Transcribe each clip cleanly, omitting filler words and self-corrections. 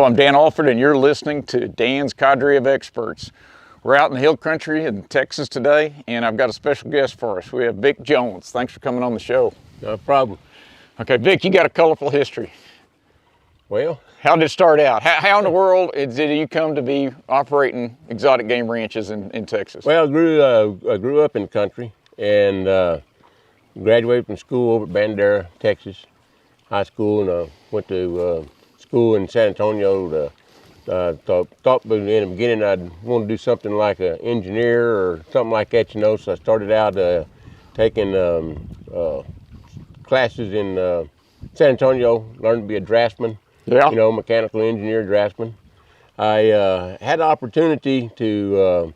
I'm Dan Alford, and you're listening to Dan's Cadre of Experts. We're out in the hill country in Texas today, and I've got a special guest for us. We have Vick Jones. Thanks for coming on the show. No problem. Okay, Vick, you got a colorful history. Well, how did it start out? How in the world did you come to be operating exotic game ranches in Texas? Well, I grew up in the country and graduated from school over at Bandera, Texas, high school, and went to school in San Antonio. Thought in the beginning I'd want to do something like an engineer or something like that, you know. So I started out taking classes in San Antonio, learned to be a draftsman. Yeah. You know, mechanical engineer, draftsman. I had the opportunity to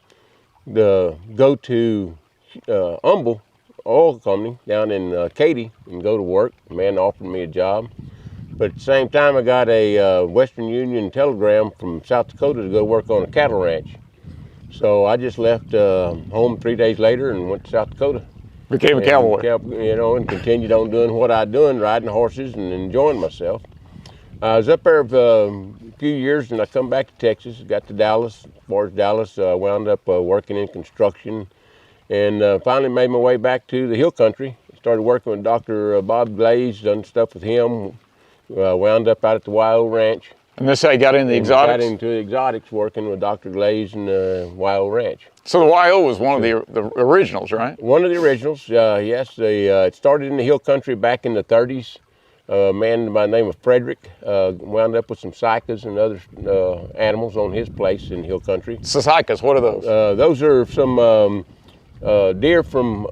go to Humble Oil Company down in Cadre and go to work. The man offered me a job. But at the same time, I got a Western Union telegram from South Dakota to go work on a cattle ranch. So I just left home 3 days later and went to South Dakota. Became a cowboy. You know, and continued on doing what I'd doing, riding horses and enjoying myself. I was up there for a few years, and I come back to Texas, got to Dallas. As far as Dallas, wound up working in construction, and finally made my way back to the hill country. Started working with Dr. Bob Glaze, done stuff with him. Wound up out at the Wild Ranch. And this how you got into the exotics? Got into the exotics, working with Dr. Glaze and Wild Ranch. So the YO was one of the originals, right? One of the originals, yes. It started in the hill country back in the 30s. A man by the name of Frederick wound up with some cycas and other animals on his place in hill country. Cycas, what are those? Those are some deer from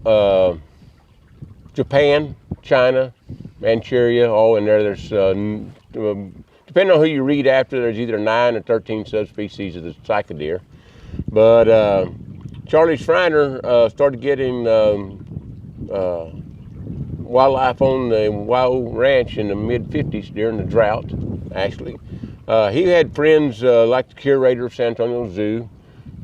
Japan, China, Manchuria, all in there. There's, depending on who you read after, there's either 9 or 13 subspecies of the cyca deer. But Charlie Schreiner started getting wildlife on the Wild Ranch in the mid-50s during the drought, actually. He had friends like the curator of San Antonio Zoo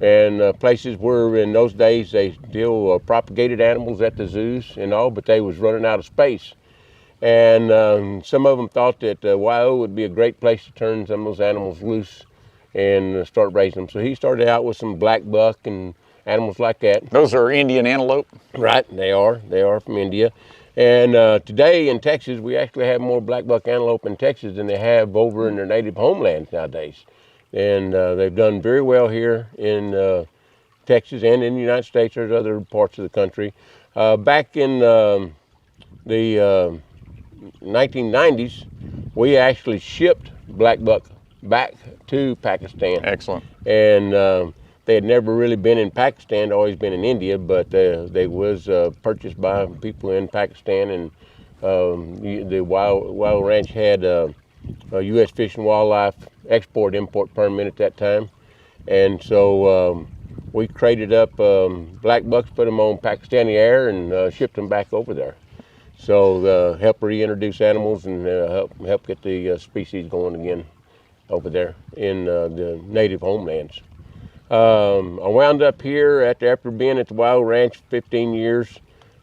and places where in those days they still propagated animals at the zoos and all, but they was running out of space. And some of them thought that YO would be a great place to turn some of those animals loose and start raising them. So he started out with some black buck and animals like that. Those are Indian antelope? Right, they are. They are from India. And today in Texas, we actually have more black buck antelope in Texas than they have over in their native homelands nowadays. And they've done very well here in Texas and in the United States. There's other parts of the country. Back in the 1990s, we actually shipped black buck back to Pakistan. Excellent. And they had never really been in Pakistan, always been in India, but they was purchased by people in Pakistan, and the Wild Ranch had a U.S. Fish and Wildlife export-import permit at that time. And so we crated up black bucks, put them on Pakistani air, and shipped them back over there. So help reintroduce animals and help get the species going again over there in the native homelands. I wound up here after being at the Wild Ranch 15 years.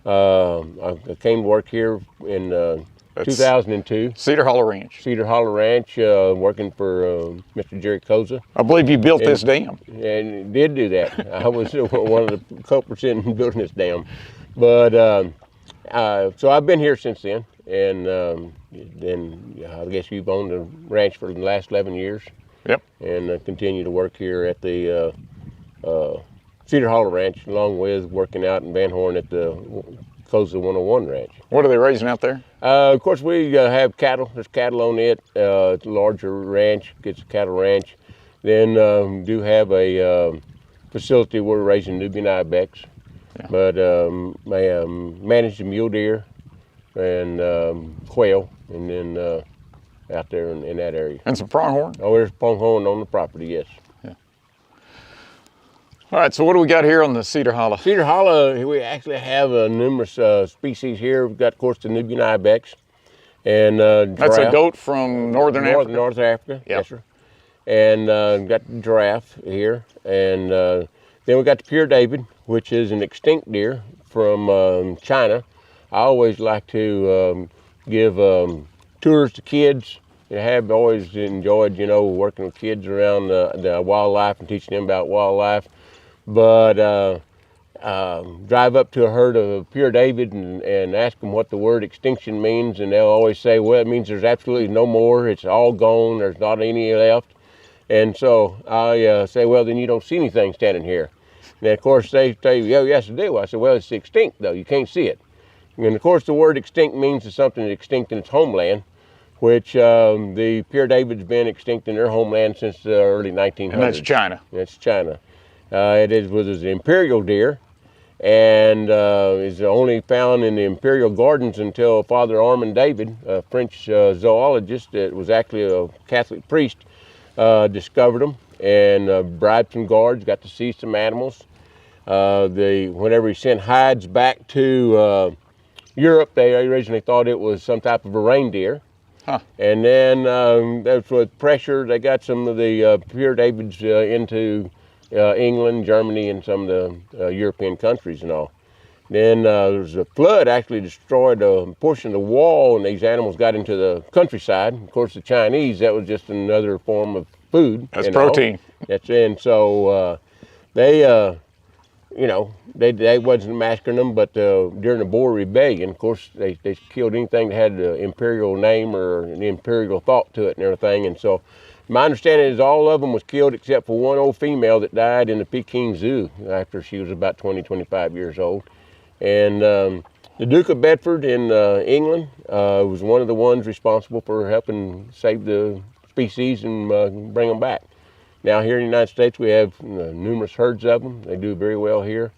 I came to work here in 2002. Cedar Hollow Ranch. Cedar Hollow Ranch, working for Mr. Jerry Koza. I believe you built this dam. And did do that. I was one of the culprits in building this dam. But so I've been here since then, and then I guess you've owned the ranch for the last 11 years. Yep. And continue to work here at the Cedar Hollow Ranch, along with working out in Van Horn at the Koza 101 Ranch. What are they raising out there? Of course, we have cattle. There's cattle on it. It's a larger ranch. It's a cattle ranch. Then do have a facility where we're raising Nubian ibex. Yeah. But manage the mule deer and quail, and then out there in that area. And some pronghorn? Oh, there's pronghorn on the property, yes. Yeah. All right, so what do we got here on the Cedar Hollow? Cedar Hollow, we actually have numerous species here. We've got, of course, the Nubian ibex. And that's a goat from Northern Africa? North Africa, yep. Yes, sir. And got the giraffe here. And then we got the Pure David, which is an extinct deer from China. I always like to give tours to kids I have always enjoyed, you know, working with kids around the wildlife and teaching them about wildlife. But drive up to a herd of Pure David and ask them what the word extinction means, and they'll always say, well, it means there's absolutely no more. It's all gone. There's not any left. And so I say, well, then you don't see anything standing here. And of course, they tell you, oh, yes, I do. I said, well, it's extinct, though. You can't see it. And of course, the word extinct means it's something that's extinct in its homeland, which the Pure David's been extinct in their homeland since the early 1900s. And that's China. That's China. It was an imperial deer, and is only found in the imperial gardens until Father Armand David, a French zoologist that was actually a Catholic priest, discovered them and bribed some guards, got to see some animals. Whenever he sent hides back to Europe, they originally thought it was some type of a reindeer. Huh. And then that's with pressure, they got some of the Pure Davids into England, Germany, and some of the European countries and all. Then there was a flood actually destroyed a portion of the wall, and these animals got into the countryside. Of course, the Chinese, that was just another form of food. That's protein. And so they, you know, they wasn't massacring them, but during the Boer Rebellion, of course, they killed anything that had the imperial name or an imperial thought to it and everything. And so my understanding is all of them was killed except for one old female that died in the Peking Zoo after she was about 20, 25 years old. And the Duke of Bedford in England was one of the ones responsible for helping save the species and bring them back. Now here in the United States we have numerous herds of them. They do very well here,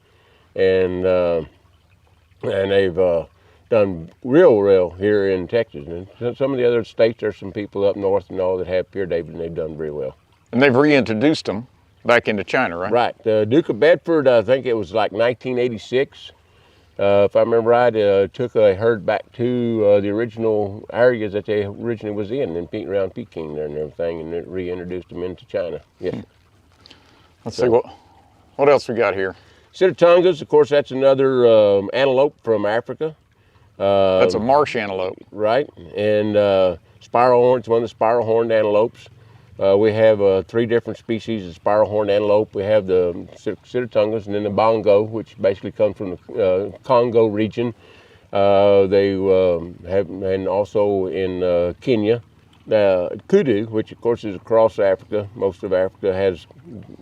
and they've done real well here in Texas. And some of the other states, there's some people up north and all that have Pure David, and they've done very well. And they've reintroduced them back into China, right? Right. The Duke of Bedford, I think it was like 1986. If I remember right, took a herd back to the original areas that they originally was in around Peking there and everything, and it reintroduced them into China. Yes. Let's see, what else we got here? Cedar, of course, that's another antelope from Africa. That's a marsh antelope. Right, and spiral horn, it's one of the spiral horned antelopes. We have 3 different species of spiral horned antelope. We have the Cedar, and then the bongo, which basically comes from the Congo region. They have, and also in Kenya, kudu, which of course is across Africa. Most of Africa has,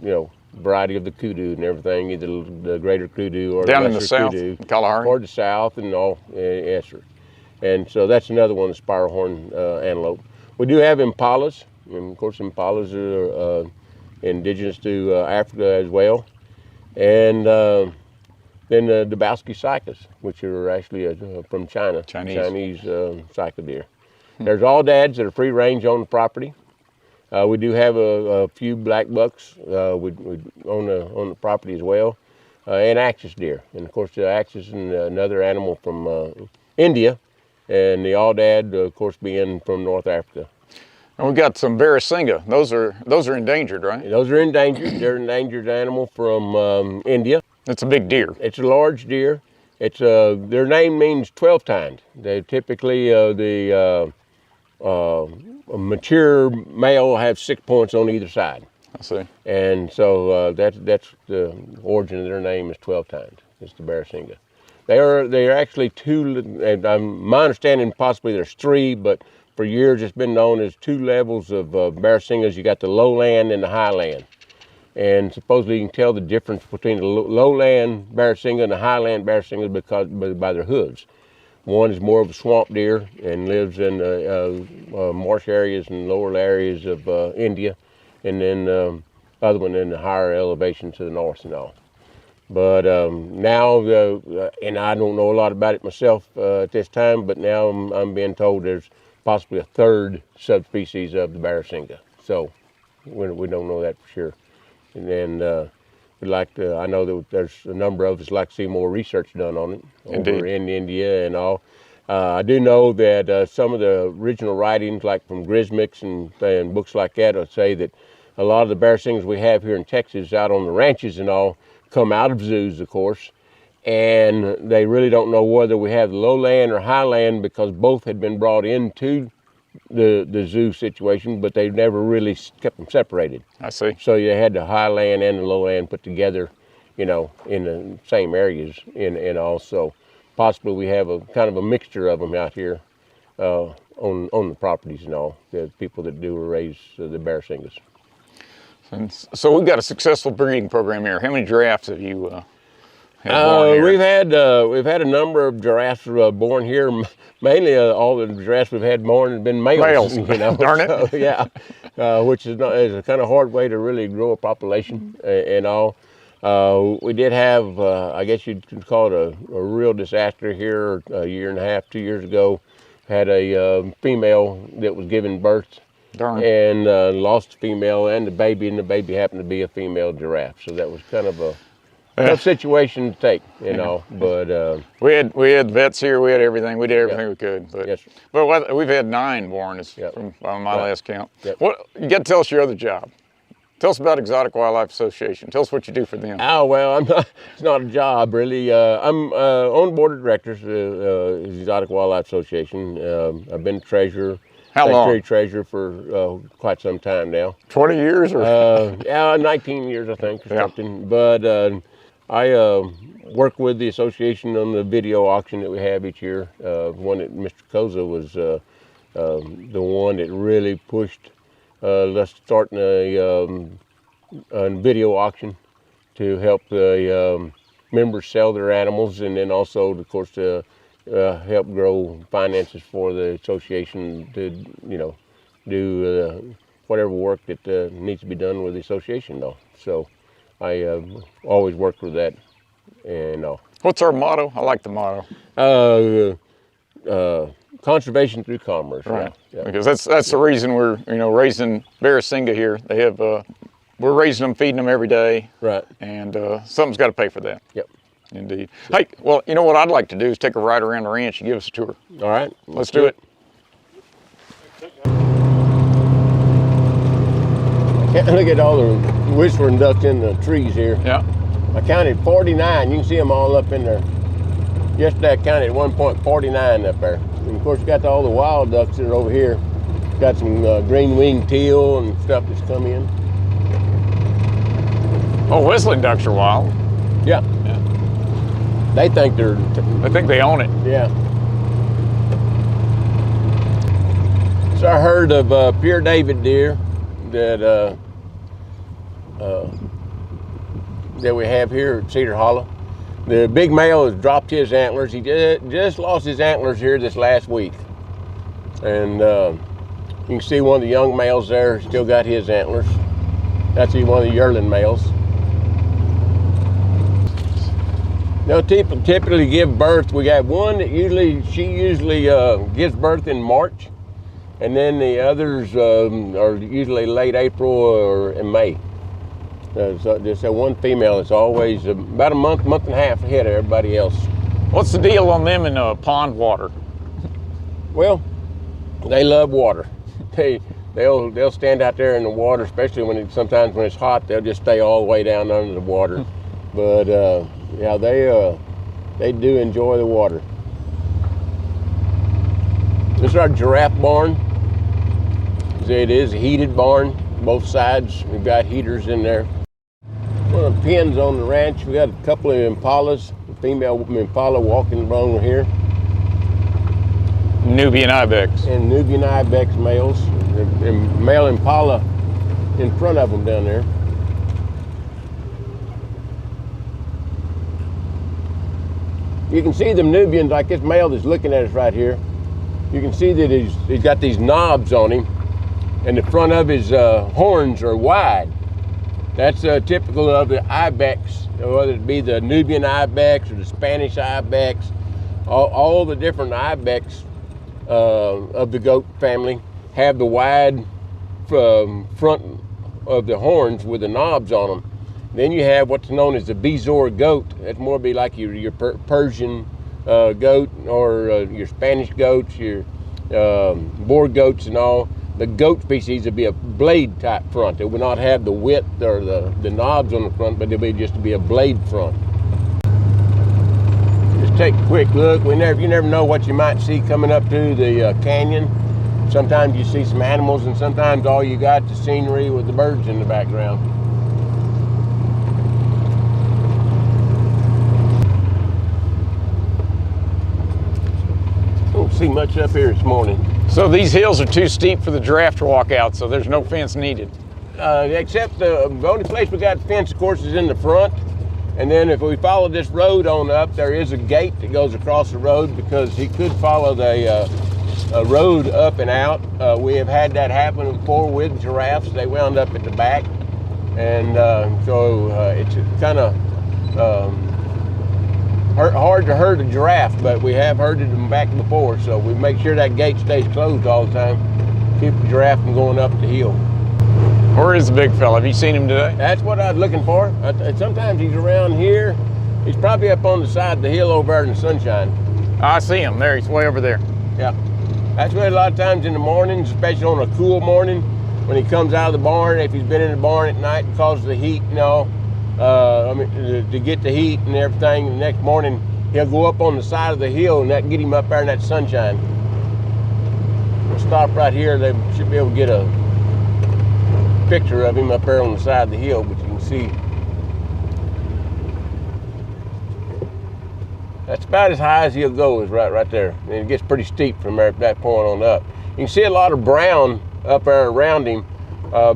you know, variety of the kudu and everything, either the greater kudu or down the in the lesser south, kudu, in Kalahari, or the south and all. Yes, sir. And so that's another one, the spiral horn antelope. We do have impalas, and of course impalas are indigenous to Africa as well. And then the Dabowski cycas, which are actually from China, Chinese cyca deer. There's all dads that are free range on the property. We do have a few black bucks on the property as well, and axis deer. And of course, the axis is another animal from India, and the aoudad, of course, being from North Africa. And we've got some Barasinga. Those are endangered, right? Those are endangered. They're an endangered animal from India. It's a big deer. It's a large deer. It's their name means 12-tined. They typically a mature male have 6 points on either side. I see. And so that's the origin of their name is 12-tined. It's the Barasinga. They are actually 2. And my understanding possibly there's 3, but for years it's been known as 2 levels of Barasingas. You got the lowland and the highland. And supposedly you can tell the difference between the lowland Barasinga and the highland Barasinga because by their hooves. One is more of a swamp deer and lives in marsh areas and lower areas of India, and then other one in the higher elevations to the north and all. But now, and I don't know a lot about it myself at this time, but now I'm being told there's possibly a 3rd subspecies of the Barasinga. So we don't know that for sure. And then we'd like to, I know that there's a number of us like to see more research done on it over in India and all. I do know that some of the original writings, like from Grismix and books like that, will say that a lot of the Barasingas we have here in Texas out on the ranches and all come out of zoos, of course, and they really don't know whether we have lowland or highland because both had been brought into the zoo situation, but they never really kept them separated. I see. So you had the high land and the low land put together, in the same areas, and also possibly we have a kind of a mixture of them out here on the properties and all. The people that do raise the bear singas. And so we've got a successful breeding program here. How many giraffes have you had born here? We've had a number of giraffes born here. Mainly, all the giraffes we've had born have been males. Darn it! So, yeah, which is a kind of hard way to really grow a population and all. We did have, I guess you'd call it a real disaster here a year and a half, 2 years ago. Had a female that was giving birth. Darn. And lost the female and the baby happened to be a female giraffe. So that was kind of a tough situation to take, But we had vets here. We had everything. We did everything we could. But, yes, sir. But we've had 9 born from my last count. Yep. You got to tell us your other job. Tell us about Exotic Wildlife Association. Tell us what you do for them. Oh, well, it's not a job, really. I'm on the board of directors of the Exotic Wildlife Association. I've been treasurer. How long? Treasurer for quite some time now. 20 years? Or? Yeah, 19 years, I think, or something. But I work with the association on the video auction that we have each year. One that Mr. Koza was the one that really pushed us starting a video auction to help the members sell their animals, and then also, of course, to help grow finances for the association to, do whatever work that needs to be done with the association, though. So I always worked with that, and What's our motto? I like the motto. Conservation through commerce. Right. Yeah. Because that's the reason we're raising bear singa here. They have we're raising them, feeding them every day. Right. And something's got to pay for that. Yep. Indeed. Hey, well, you know what I'd like to do is take a ride around the ranch and give us a tour. All right. Let's do it. Look at all the whistling ducks in the trees here. Yeah. I counted 49. You can see them all up in there. Yesterday I counted at one point 49 up there. And of course you got all the wild ducks that are over here. Got some green-winged teal and stuff that's come in. Oh, whistling ducks are wild. Yeah. They think I think they own it. Yeah. So I heard of pure David deer that we have here at Cedar Hollow. The big male has dropped his antlers. He just lost his antlers here this last week. And you can see one of the young males there still got his antlers. That's one of the yearling males. They'll typically give birth. We got one that she usually gives birth in March, and then the others are usually late April or in May. So there's that one female that's always about a month and a half ahead of everybody else. What's the deal on them in pond water? Well, they love water. They'll stand out there in the water, especially sometimes when it's hot. They'll just stay all the way down under the water. But yeah, they do enjoy the water. This is our giraffe barn. It is a heated barn, both sides. We've got heaters in there. One of the pens on the ranch, we got a couple of impalas, a female impala walking along here. Nubian ibex. And Nubian ibex males. And male impala in front of them down there. You can see the Nubians, like this male that's looking at us right here. You can see that he's got these knobs on him, and the front of his horns are wide. That's typical of the ibex, whether it be the Nubian ibex or the Spanish ibex. All the different ibex of the goat family have the wide front of the horns with the knobs on them. Then you have what's known as the Bezor goat. That's more be like your Persian goat or your Spanish goats, your Boer goats and all. The goat species would be a blade type front. It would not have the width or the knobs on the front, but it would just be a blade front. Just take a quick look. You never know what you might see coming up through the canyon. sometimes you see some animals, and sometimes all you got is scenery with the birds in the background. Don't see much up here this morning. So these hills are too steep for the giraffe to walk out, so there's no fence needed. Except the only place we got fence, of course, is in the front. And then if we follow this road on up, there is a gate that goes across the road, because he could follow the road up and out. We have had that happen before with giraffes. They wound up at the back. And so it's kind of hard to herd a giraffe, but we have herded them back before. So we make sure that gate stays closed all the time. Keep the giraffe from going up the hill. Where is the big fella? Have you seen him today? That's what I was looking for. Sometimes he's around here. He's probably up on the side of the hill over there in the sunshine. I see him there. He's way over there. Yeah. That's why a lot of times in the mornings, especially on a cool morning, when he comes out of the barn, if he's been in the barn at night because of the heat, to get the heat and everything, the next morning he'll go up on the side of the hill, and that get him up there in that sunshine. We'll stop right here. They should be able to get a picture of him up there on the side of the hill, but you can see that's about as high as he'll go, is right there. And it gets pretty steep from there at that point on up. You can see a lot of brown up there around him.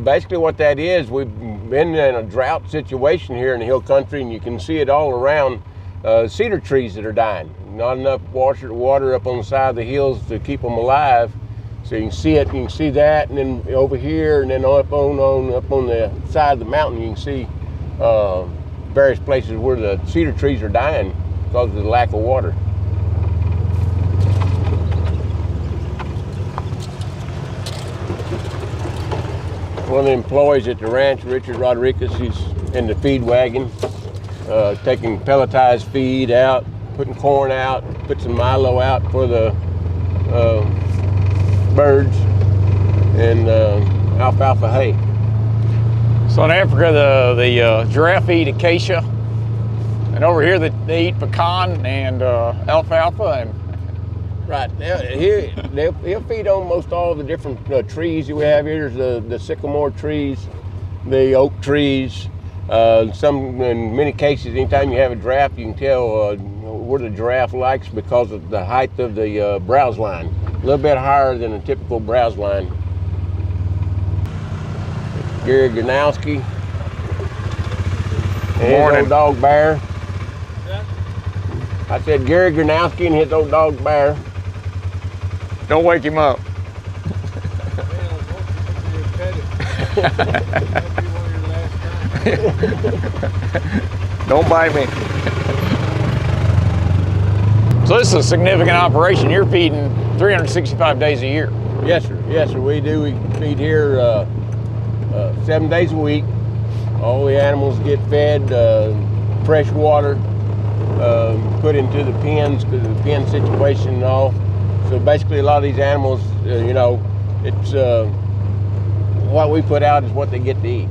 Basically what that is, we've been in a drought situation here in the hill country, and you can see it all around. Cedar trees that are dying. Not enough water up on the side of the hills to keep them alive. So you can see it, you can see that, and then over here, and then up on the side of the mountain, you can see various places where the cedar trees are dying because of the lack of water. One of the employees at the ranch, Richard Rodriguez, he's in the feed wagon, taking pelletized feed out, putting corn out, put some Milo out for the birds, and alfalfa hay. So in Africa, the giraffe eat acacia, and over here they eat pecan and alfalfa. And right here, he'll feed on most all the different trees we have here. There's the sycamore trees, the oak trees. In many cases, anytime you have a giraffe, you can tell where the giraffe likes because of the height of the browse line. A little bit higher than a typical browse line. Gary Gronowski. And his old dog Bear. I said Gary Gronowski and his old dog Bear. Don't wake him up. Don't bite me. So this is a significant operation. You're feeding 365 days a year. Yes, sir. Yes, sir. We do. We feed here 7 days a week. All the animals get fed fresh water, put into the pens because of the pen situation and all. So basically, a lot of these animals, it's what we put out is what they get to eat,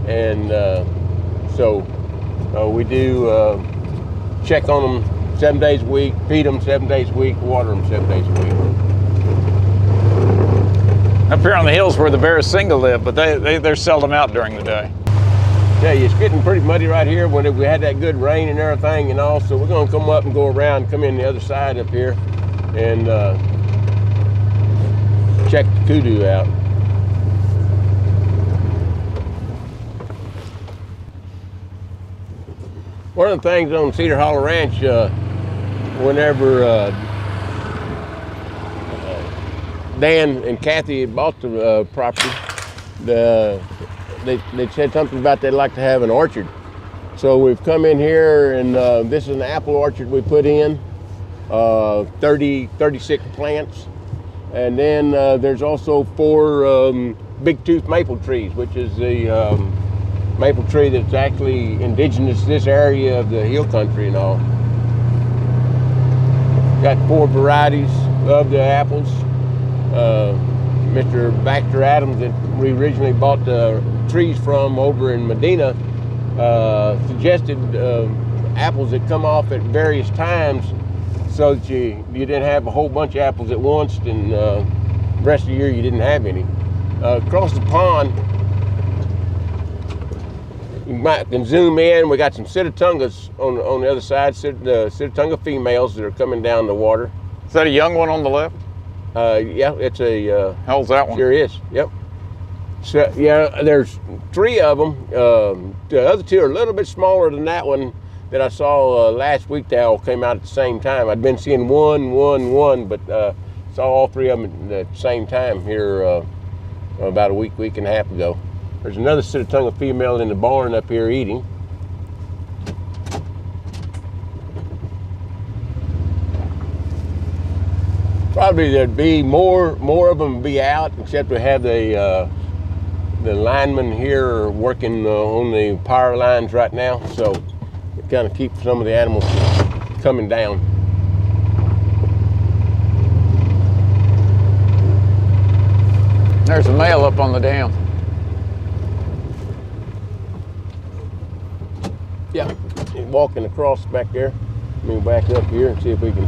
and so we do check on them 7 days a week, feed them 7 days a week, water them 7 days a week. Up here on the hills where the bears single live, but they're seldom out during the day. Yeah, it's getting pretty muddy right here when we had that good rain and everything and all, so we're going to come up and go around, come in the other side up here and check the kudu out. One of the things on Cedar Hollow Ranch, whenever Dan and Kathy had bought the property, they said something about they'd like to have an orchard. So we've come in here, and this is an apple orchard we put in, 36 plants. And then there's also 4 big tooth maple trees, which is the maple tree that's actually indigenous to this area of the hill country and all. Got 4 varieties of the apples. Mr. Baxter Adams, that we originally bought the trees from over in Medina, suggested apples that come off at various times so that you didn't have a whole bunch of apples at once, and The rest of the year you didn't have any. Across the pond, you can zoom in. We got some Sitatungas on the other side, Sitatunga females that are coming down the water. Is that a young one on the left? Yeah, it's a... How old's that one? Sure is, yep. So, yeah, there's 3 of them. The other 2 are a little bit smaller than that one that I saw last week. They all came out at the same time. I'd been seeing one, but saw all 3 of them at the same time here about a week and a half ago. There's another Sitatunga female in the barn up here eating. Probably there'd be more of them be out, except we have the linemen here working on the power lines right now, so it kind of keeps some of the animals coming down. There's a male up on the dam. Yeah, he's walking across back there. Let me back up here and see if we can.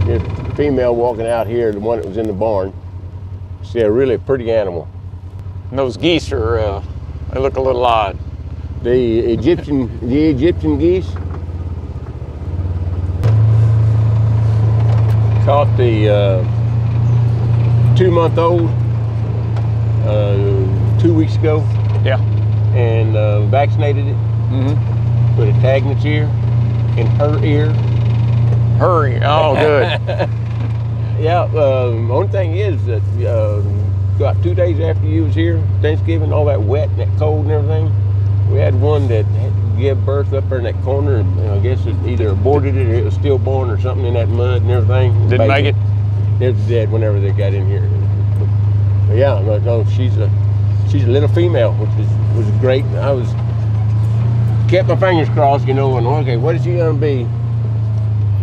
There's a female walking out here, the one that was in the barn. See, a really pretty animal. And those geese are, they look a little odd. The Egyptian geese. Caught the 2-month-old 2 weeks ago. Yeah. And vaccinated it. Mm-hmm. Put a tag in its ear, in her ear. Hurry. Oh, good. Yeah. Only thing is that about 2 days after you was here, Thanksgiving, all that wet and that cold and everything, we had one that gave birth up there in that corner, and I guess it either aborted it or it was stillborn or something in that mud and everything. Didn't make it? It was dead whenever they got in here. But yeah, no, she's a little female, which was great. I kept my fingers crossed, and okay, what is she gonna be?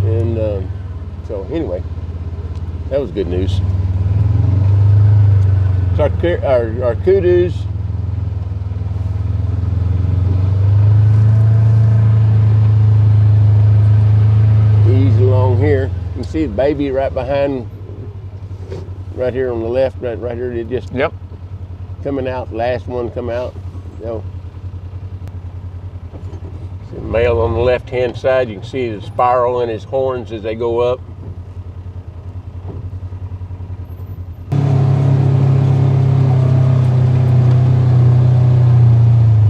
And so anyway, that was good news. So our kudus. Ease along here. You can see the baby right behind, right here on the left, right here. It just coming out. Last one come out. See the male on the left-hand side. You can see the spiral in his horns as they go up.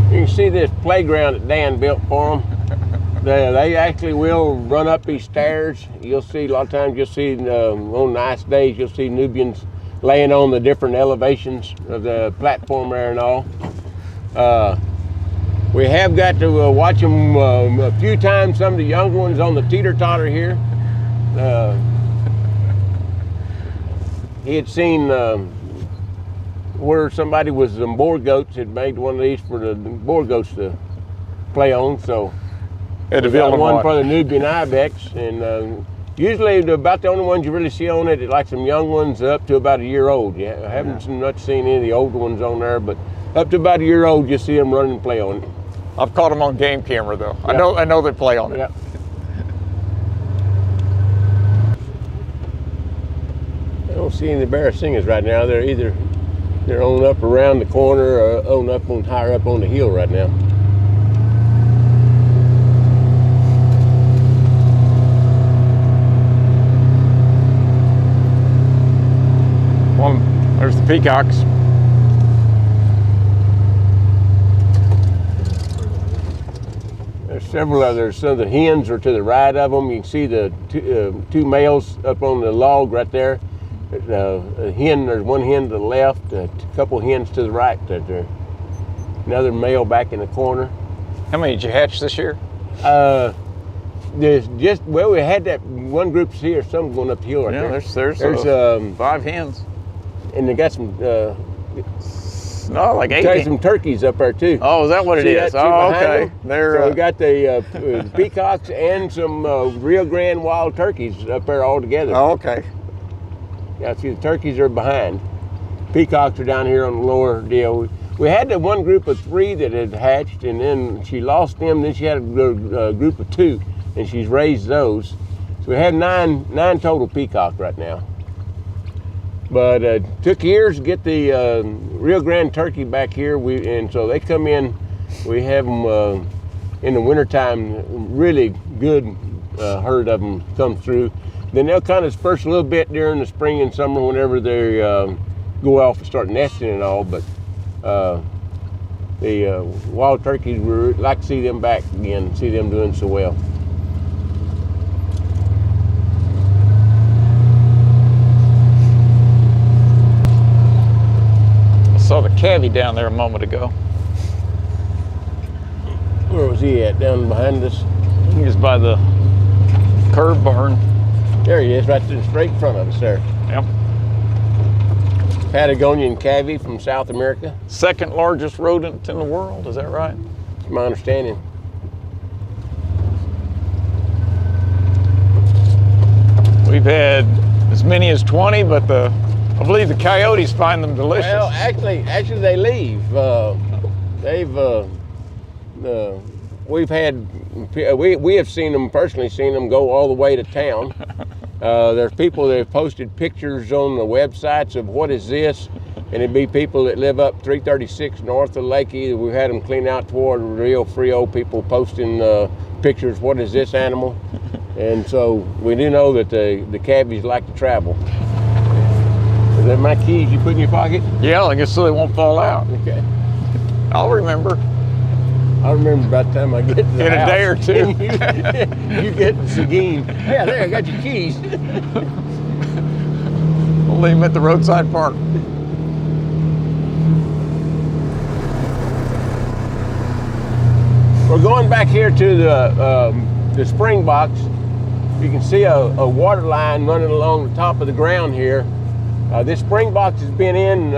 You can see this playground that Dan built for them. They actually will run up these stairs. You'll see, a lot of times you'll see on nice days, you'll see Nubians laying on the different elevations of the platform there and all. We have got to watch them a few times, some of the younger ones on the teeter-totter here. He had seen where somebody was some boar goats, had made one of these for the boar goats to play on, so. Had to We got build one for the Nubian ibex, and usually about the only ones you really see on it is like some young ones up to about a year old. I haven't seen any of the older ones on there, but up to about a year old, you see them run and play on it. I've caught them on game camera though. Yeah. I know they play on it. Yeah. I don't see any barrasingas right now. They're on up around the corner or on higher up on the hill right now. There's the peacocks. There's several others. Some of the hens are to the right of them. You can see the two males up on the log right there. There's one hen to the left, a couple hens to the right. There's another male back in the corner. How many did you hatch this year? We had that one group here, some going up the hill right there. There's 5 hens. And they got some like 8. some turkeys up there too. Oh, is that what it is? Oh, okay. So we got the peacocks and some Rio Grande wild turkeys up there all together. Oh, okay. Yeah, see the turkeys are behind. Peacocks are down here on the lower deal. We had the one group of 3 that had hatched, and then she lost them. Then she had a group of 2, and she's raised those. So we have nine total peacock right now. But took years to get the Rio Grande turkey back here. And so they come in. We have them in the wintertime, really good herd of them come through. Then they'll kind of disperse a little bit during the spring and summer whenever they go off and start nesting and all. But the wild turkeys, we like to see them back again, see them doing so well. Saw the Cadre down there a moment ago. Where was he at? Down behind us? He was by the curb barn. There he is, right there, straight in front of us there. Yep. Patagonian Cadre from South America. Second largest rodent in the world, is that right? That's my understanding. We've had as many as 20, but I believe the coyotes find them delicious. Well, actually they leave. We have seen them, personally seen them go all the way to town. There's people that have posted pictures on the websites of what is this, and it'd be people that live up 336 north of Lakey. We've had them clean out toward Rio Frio, people posting pictures, what is this animal? And so we do know that the cabbies like to travel. Is that my keys you put in your pocket? Yeah, I guess so they won't fall out. Okay. I'll remember. I'll remember by the time I get to the In house. a day or two. You get to Seguin. Yeah, there, I got your keys. We'll leave them at the roadside park. We're going back here to the spring box. You can see a water line running along the top of the ground here. This spring box has been in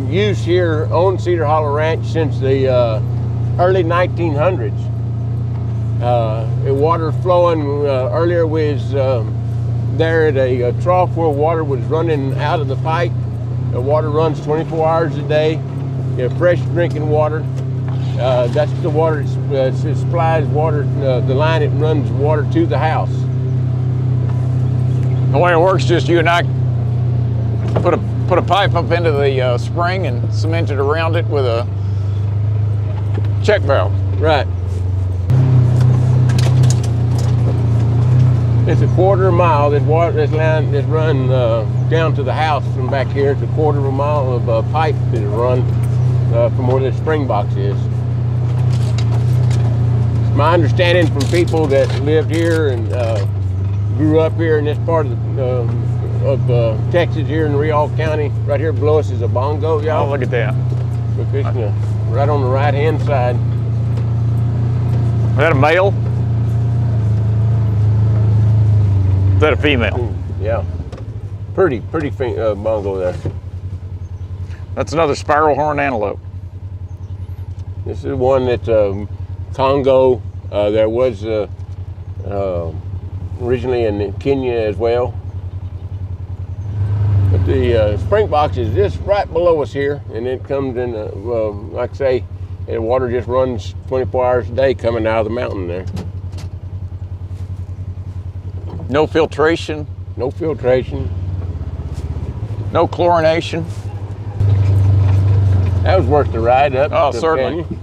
use here on Cedar Hollow Ranch since the early 1900s. The water flowing earlier was there at a trough where water was running out of the pipe. The water runs 24 hours a day. You have fresh drinking water. That's the water that supplies water, the line that runs water to the house. The way it works, just you and I put a pipe up into the spring and cement it around it with a check valve. Right. It's a quarter of a mile. This line that's run down to the house from back here. It's a quarter of a mile of pipe that is run from where the spring box is. It's my understanding from people that lived here and grew up here in this part of Texas, here in Riall County. Right here below us is a bongo, y'all. Oh, look at that. We're fishing right on the right-hand side. Is that a male? Is that a female? Yeah. Pretty bongo there. That's another spiral horn antelope. This is one that's Congo. There was originally in Kenya as well. But the spring box is just right below us here, and it comes in, like I say, the water just runs 24 hours a day coming out of the mountain there. No filtration. No filtration. No chlorination. That was worth the ride up. Oh, the certainly. canyon.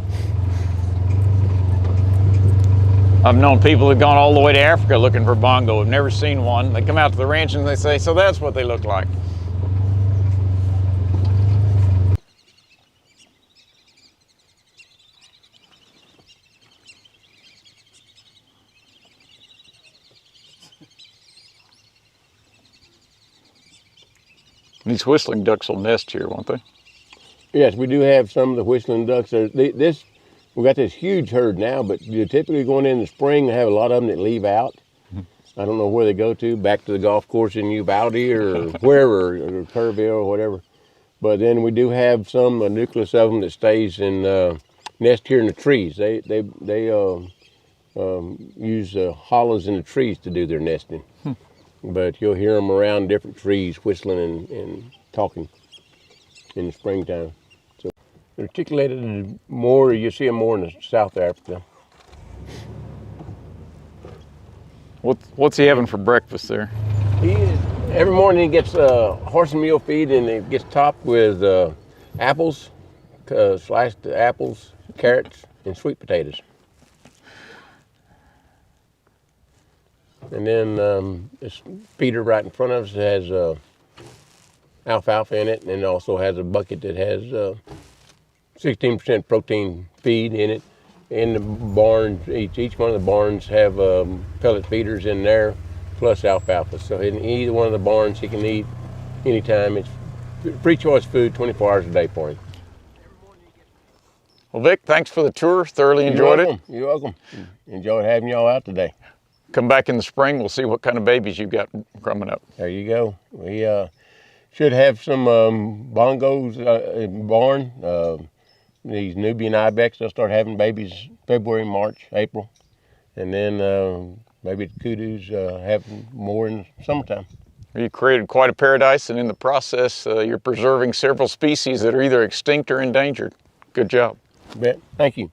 I've known people who've gone all the way to Africa looking for bongo, have never seen one. They come out to the ranch and they say, so that's what they look like. These whistling ducks will nest here, won't they? Yes, we do have some of the whistling ducks. We got this huge herd now, but you're typically going in the spring, they have a lot of them that leave out. I don't know where they go to, back to the golf course in Uvalde or wherever, or Kerrville or whatever. But then we do have some, a nucleus of them that stays in nest here in the trees. They use hollows in the trees to do their nesting. But you'll hear them around different trees whistling and talking in the springtime. So articulated more, you see them more in South Africa. What's he having for breakfast there? Every morning he gets horse and mule feed, and it gets topped with apples, sliced apples, carrots, and sweet potatoes. And then this feeder right in front of us has alfalfa in it, and it also has a bucket that has 16% protein feed in it. In the barns, each one of the barns have pellet feeders in there, plus alfalfa. So in either one of the barns he can eat anytime. It's free choice food 24 hours a day for him. Well, Vic, thanks for the tour. Thoroughly enjoyed it. You're welcome. Enjoyed having y'all out today. Come back in the spring. We'll see what kind of babies you've got coming up. There you go. We should have some bongos in the barn. These Nubian ibex, they'll start having babies February, March, April. And then maybe the kudus have more in the summertime. You created quite a paradise, and in the process, you're preserving several species that are either extinct or endangered. Good job. Bet. Thank you.